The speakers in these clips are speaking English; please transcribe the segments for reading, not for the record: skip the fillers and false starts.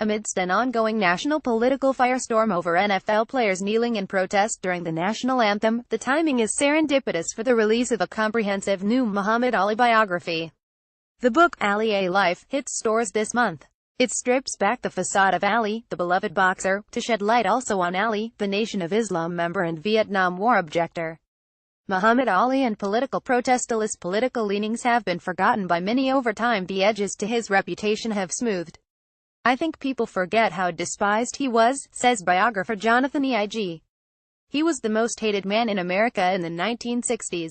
Amidst an ongoing national political firestorm over NFL players kneeling in protest during the national anthem, the timing is serendipitous for the release of a comprehensive new Muhammad Ali biography. The book, Ali: A Life, hits stores this month. It strips back the facade of Ali, the beloved boxer, to shed light also on Ali, the Nation of Islam member and Vietnam War objector. Muhammad Ali and political protestalist political leanings have been forgotten by many over time. The edges to his reputation have smoothed. I think people forget how despised he was, says biographer Jonathan E.I.G. He was the most hated man in America in the 1960s.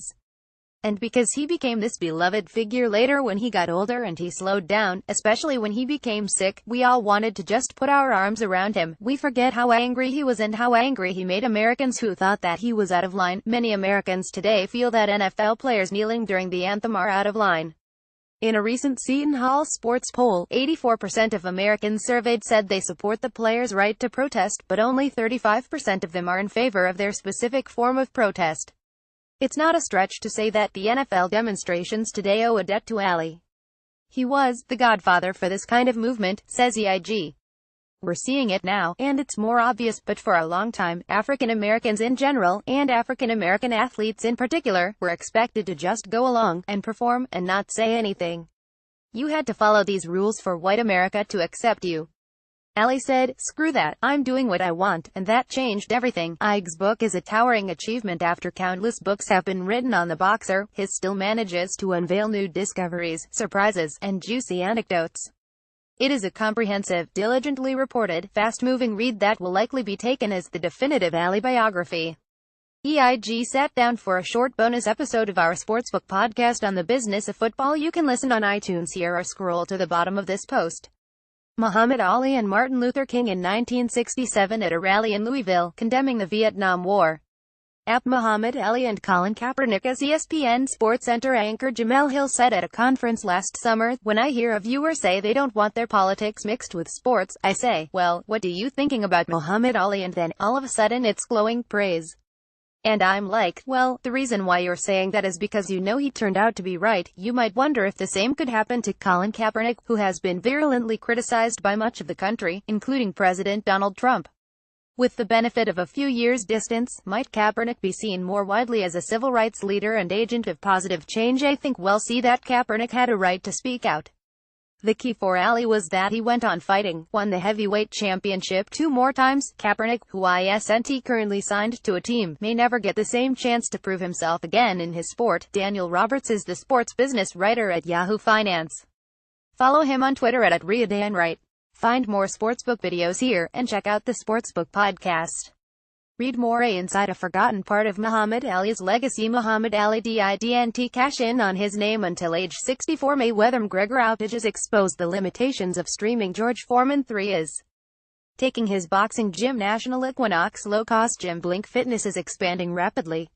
And because he became this beloved figure later when he got older and he slowed down, especially when he became sick, we all wanted to just put our arms around him. We forget how angry he was and how angry he made Americans who thought that he was out of line. Many Americans today feel that NFL players kneeling during the anthem are out of line. In a recent Seton Hall Sports poll, 84% of Americans surveyed said they support the players' right to protest, but only 35% of them are in favor of their specific form of protest. It's not a stretch to say that the NFL demonstrations today owe a debt to Ali. He was the godfather for this kind of movement, says EIG. We're seeing it now, and it's more obvious, but for a long time, African Americans in general, and African American athletes in particular, were expected to just go along, and perform, and not say anything. You had to follow these rules for white America to accept you. Ali said, "Screw that, I'm doing what I want," and that changed everything. Ig's book is a towering achievement. After countless books have been written on the boxer, his still manages to unveil new discoveries, surprises, and juicy anecdotes. It is a comprehensive, diligently reported, fast-moving read that will likely be taken as the definitive Ali biography. EIG sat down for a short bonus episode of our Sportsbook podcast on the business of football. You can listen on iTunes here or scroll to the bottom of this post. Muhammad Ali and Martin Luther King in 1967 at a rally in Louisville, condemning the Vietnam War. Muhammad Ali and Colin Kaepernick. As ESPN SportsCenter anchor Jamel Hill said at a conference last summer, "When I hear a viewer say they don't want their politics mixed with sports, I say, well, what do you thinking about Muhammad Ali? And then, all of a sudden it's glowing praise. And I'm like, well, the reason why you're saying that is because you know he turned out to be right." You might wonder if the same could happen to Colin Kaepernick, who has been virulently criticized by much of the country, including President Donald Trump. With the benefit of a few years' distance, might Kaepernick be seen more widely as a civil rights leader and agent of positive change? I think we'll see that Kaepernick had a right to speak out. The key for Ali was that he went on fighting, won the heavyweight championship 2 more times. Kaepernick, who isn't currently signed to a team, may never get the same chance to prove himself again in his sport. Daniel Roberts is the sports business writer at Yahoo Finance. Follow him on Twitter at @RiaDanWright. Find more Sportsbook videos here, and check out the Sportsbook podcast. Read more inside a forgotten part of Muhammad Ali's legacy. Muhammad Ali didn't cash in on his name until age 64. Mayweather-McGregor outages expose the limitations of streaming. George Foreman 3 is taking his boxing gym national. Equinox low-cost gym Blink Fitness is expanding rapidly.